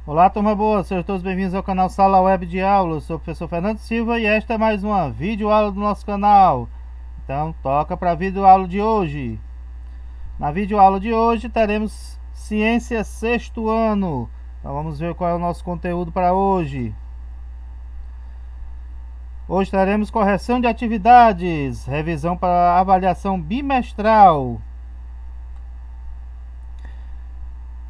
Olá, turma boa, sejam todos bem-vindos ao canal Sala Web de Aula. Eu sou o professor Fernando Silva e esta é mais uma videoaula do nosso canal. Então, toca para a videoaula de hoje. Na videoaula de hoje teremos Ciência sexto ano. Então, vamos ver qual é o nosso conteúdo para hoje. Hoje teremos correção de atividades, revisão para avaliação bimestral.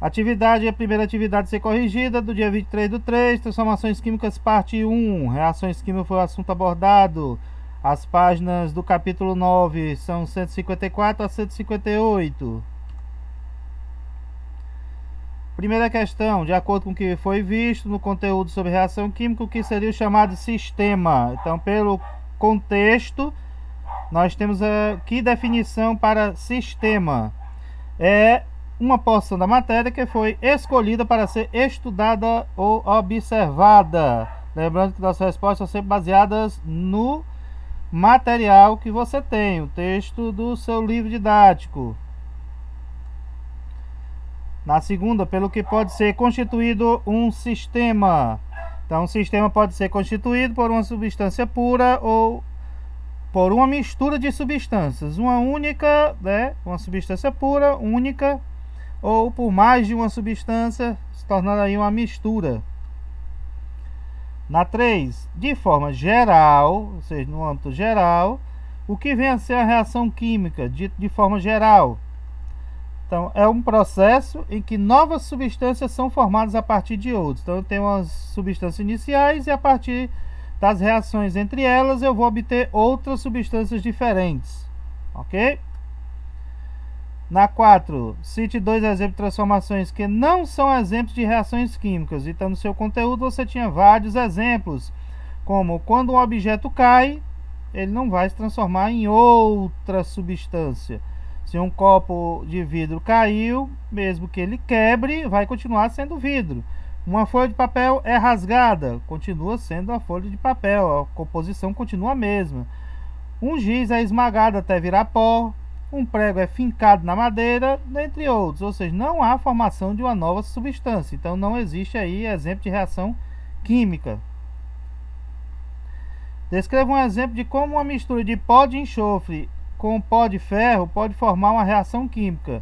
A primeira atividade a ser corrigida, do dia 23/3, transformações químicas, parte 1. Reações químicas foi o assunto abordado. As páginas do capítulo 9 são 154 a 158. Primeira questão, de acordo com o que foi visto no conteúdo sobre reação química, o que seria o chamado sistema? Então, pelo contexto, nós temos aqui definição para sistema. É uma porção da matéria que foi escolhida para ser estudada ou observada. Lembrando que nossas respostas são sempre baseadas no material que você tem, o texto do seu livro didático. Na segunda, pelo que pode ser constituído um sistema. Então, um sistema pode ser constituído por uma substância pura ou por uma mistura de substâncias. Uma única, uma substância pura, única, ou por mais de uma substância, se tornando aí uma mistura. Na 3, de forma geral, ou seja, no âmbito geral, o que vem a ser a reação química, dito de forma geral? Então, é um processo em que novas substâncias são formadas a partir de outras. Então, eu tenho as substâncias iniciais e a partir das reações entre elas eu vou obter outras substâncias diferentes. Ok? Na 4, cite 2 exemplos de transformações que não são exemplos de reações químicas. Então, no seu conteúdo você tinha vários exemplos, como quando um objeto cai, ele não vai se transformar em outra substância. Se um copo de vidro caiu, mesmo que ele quebre, vai continuar sendo vidro. Uma folha de papel é rasgada, continua sendo a folha de papel, a composição continua a mesma. Um giz é esmagado até virar pó, um prego é fincado na madeira, dentre outros. Ou seja, não há formação de uma nova substância. Então, não existe aí exemplo de reação química. Descreva um exemplo de como uma mistura de pó de enxofre com pó de ferro pode formar uma reação química.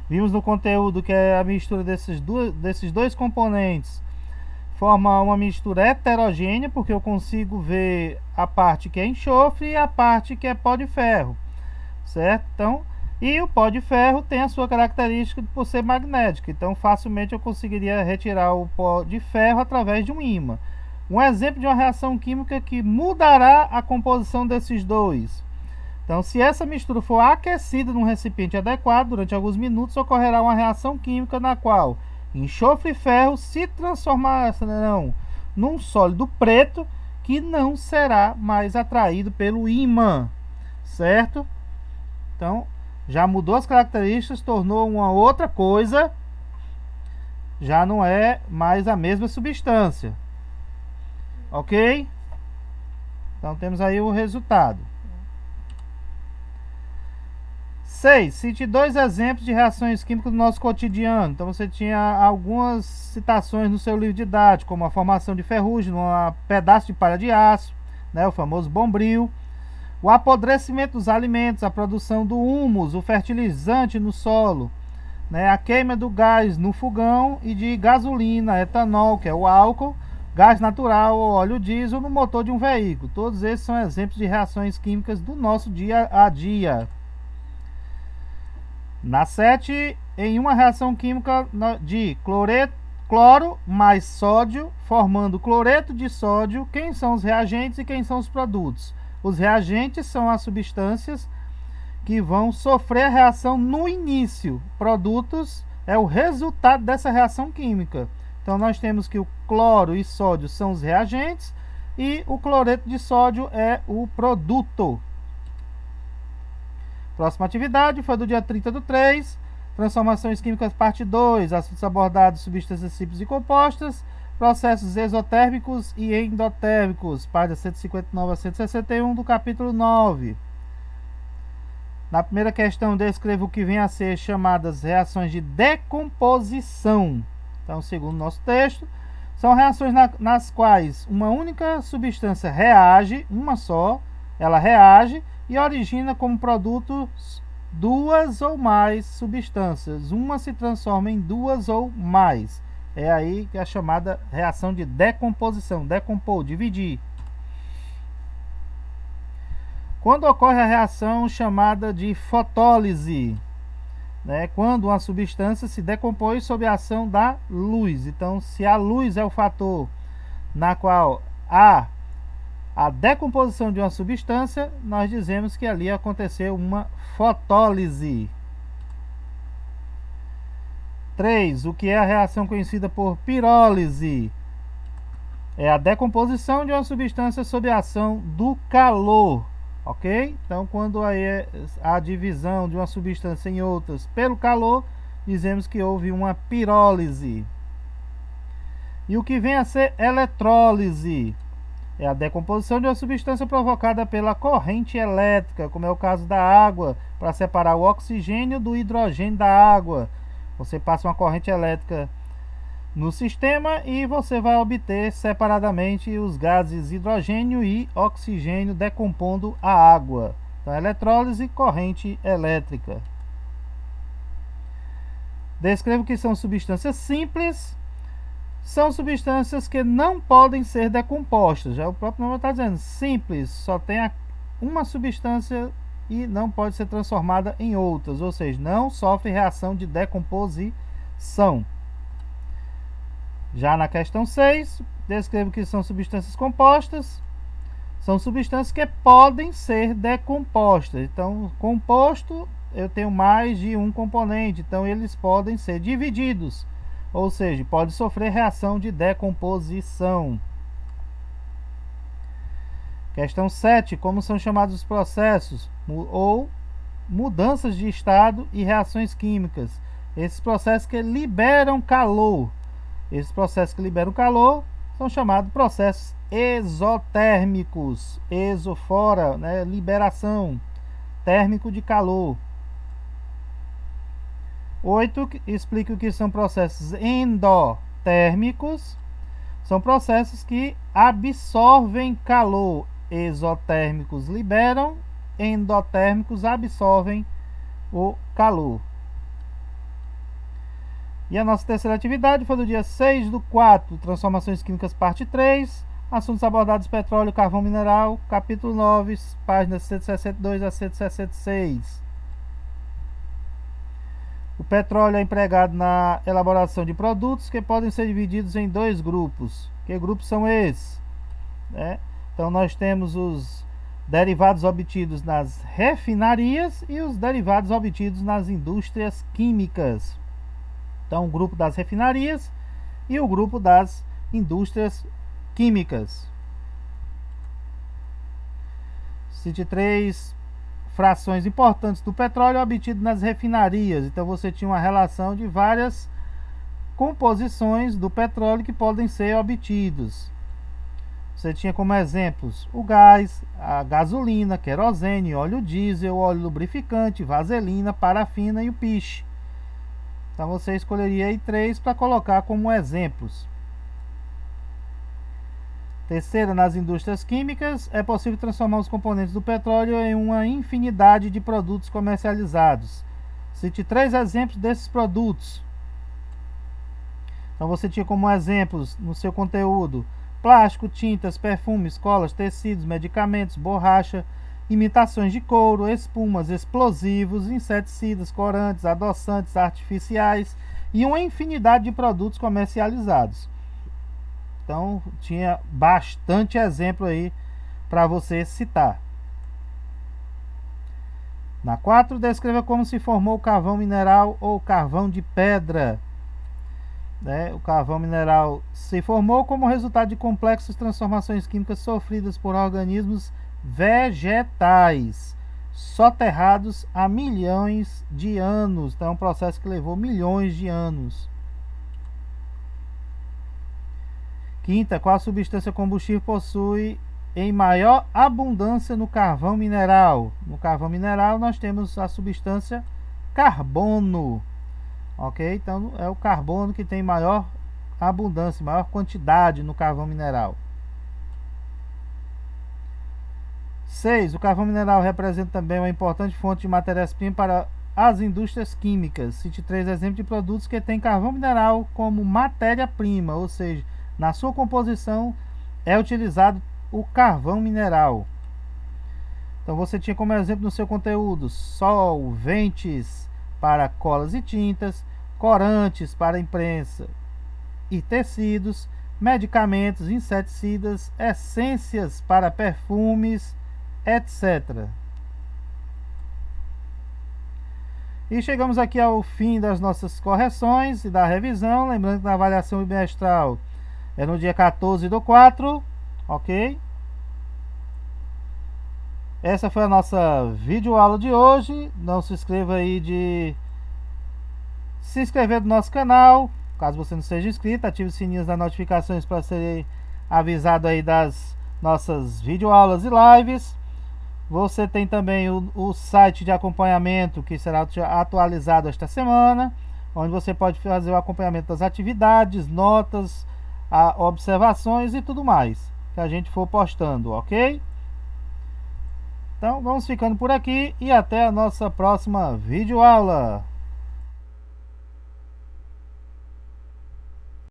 Vimos no conteúdo que a mistura desses dois componentes forma uma mistura heterogênea, porque eu consigo ver a parte que é enxofre e a parte que é pó de ferro, certo? Então, e o pó de ferro tem a sua característica por ser magnético, então facilmente eu conseguiria retirar o pó de ferro através de um ímã. Um exemplo de uma reação química que mudará a composição desses dois. Então, se essa mistura for aquecida num recipiente adequado, durante alguns minutos ocorrerá uma reação química na qual enxofre e ferro se transformarão num sólido preto que não será mais atraído pelo ímã, certo? Então, já mudou as características, tornou uma outra coisa, já não é mais a mesma substância. Ok? Então, temos aí o resultado. 6. Cite 2 exemplos de reações químicas do nosso cotidiano. Então, você tinha algumas citações no seu livro didático, como a formação de ferrugem num pedaço de palha de aço, o famoso bombril, o apodrecimento dos alimentos, a produção do humus, o fertilizante no solo, a queima do gás no fogão e de gasolina, etanol, que é o álcool, gás natural ou óleo diesel no motor de um veículo. Todos esses são exemplos de reações químicas do nosso dia a dia. Na 7, em uma reação química de cloro mais sódio, formando cloreto de sódio, quem são os reagentes e quem são os produtos? Os reagentes são as substâncias que vão sofrer a reação no início. Produtos é o resultado dessa reação química. Então, nós temos que o cloro e sódio são os reagentes e o cloreto de sódio é o produto. Próxima atividade foi do dia 30/3, transformações químicas parte 2, assuntos abordados, substâncias simples e compostas, processos exotérmicos e endotérmicos, páginas 159 a 161 do capítulo 9. Na primeira questão, descreva o que vem a ser chamadas reações de decomposição. Então, segundo o nosso texto, São reações nas quais uma única substância reage, uma só, ela reage e origina como produto duas ou mais substâncias. Uma se transforma em duas ou mais. É aí que é a chamada reação de decomposição. Decompor, dividir. Quando ocorre a reação chamada de fotólise, né, quando uma substância se decompõe sob a ação da luz. Então, se a luz é o fator na qual há a decomposição de uma substância, nós dizemos que ali aconteceu uma fotólise. 3. O que é a reação conhecida por pirólise? É a decomposição de uma substância sob a ação do calor. Ok? Então, quando aí a divisão de uma substância em outras pelo calor, dizemos que houve uma pirólise. E o que vem a ser eletrólise? É a decomposição de uma substância provocada pela corrente elétrica, como é o caso da água, para separar o oxigênio do hidrogênio da água. Você passa uma corrente elétrica no sistema e você vai obter separadamente os gases hidrogênio e oxigênio decompondo a água. Então, eletrólise e corrente elétrica. Descrevo que são substâncias simples. São substâncias que não podem ser decompostas. Já o próprio nome está dizendo simples, só tem uma substância e não pode ser transformada em outras, ou seja, não sofre reação de decomposição. Já na questão 6, descrevo que são substâncias compostas. São substâncias que podem ser decompostas. Então, composto, eu tenho mais de um componente, então eles podem ser divididos. Ou seja, pode sofrer reação de decomposição. Questão 7. Como são chamados os processos ou mudanças de estado e reações químicas? Esses processos que liberam calor. Esses processos que liberam calor são chamados processos exotérmicos. Exo, fora, né? Liberação. Térmico de calor. 8. Explica o que são processos endotérmicos. São processos que absorvem calor. Exotérmicos liberam, endotérmicos absorvem o calor. E a nossa terceira atividade foi do dia 6/4, Transformações Químicas, parte 3. Assuntos abordados: petróleo, carvão mineral, capítulo 9, páginas 162 a 166. O petróleo é empregado na elaboração de produtos que podem ser divididos em dois grupos. Que grupos são esses? Então nós temos os derivados obtidos nas refinarias e os derivados obtidos nas indústrias químicas. Então o grupo das refinarias e o grupo das indústrias químicas. Cite 3 frações importantes do petróleo obtido nas refinarias. Então você tinha uma relação de várias composições do petróleo que podem ser obtidos. Você tinha como exemplos o gás, a gasolina, querosene, óleo diesel, óleo lubrificante, vaselina, parafina e o piche. Então você escolheria aí 3 para colocar como exemplos. Terceira, nas indústrias químicas, é possível transformar os componentes do petróleo em uma infinidade de produtos comercializados. Cite 3 exemplos desses produtos. Então você tinha como exemplos no seu conteúdo plástico, tintas, perfumes, colas, tecidos, medicamentos, borracha, imitações de couro, espumas, explosivos, inseticidas, corantes, adoçantes artificiais e uma infinidade de produtos comercializados. Então tinha bastante exemplo aí para você citar. Na 4, descreva como se formou o carvão mineral ou carvão de pedra. O carvão mineral se formou como resultado de complexas transformações químicas sofridas por organismos vegetais soterrados há milhões de anos. Então é um processo que levou milhões de anos. Quinta, qual a substância combustível possui em maior abundância no carvão mineral? No carvão mineral nós temos a substância carbono. Ok? Então é o carbono que tem maior abundância, maior quantidade no carvão mineral. 6. O carvão mineral representa também uma importante fonte de matérias-primas para as indústrias químicas. Cite 3 exemplos de produtos que têm carvão mineral como matéria-prima, ou seja, na sua composição é utilizado o carvão mineral. Então você tinha como exemplo no seu conteúdo solventes para colas e tintas, corantes para imprensa e tecidos, medicamentos, inseticidas, essências para perfumes, etc. E chegamos aqui ao fim das nossas correções e da revisão. Lembrando que na avaliação bimestral é no dia 14/4, ok? Essa foi a nossa videoaula de hoje. Não se esqueça aí de se inscrever no nosso canal, caso você não seja inscrito. Ative os sininhos das notificações para ser avisado aí das nossas videoaulas e lives. Você tem também o site de acompanhamento que será atualizado esta semana, onde você pode fazer o acompanhamento das atividades, notas, observações e tudo mais que a gente for postando, ok? Então vamos ficando por aqui e até a nossa próxima videoaula.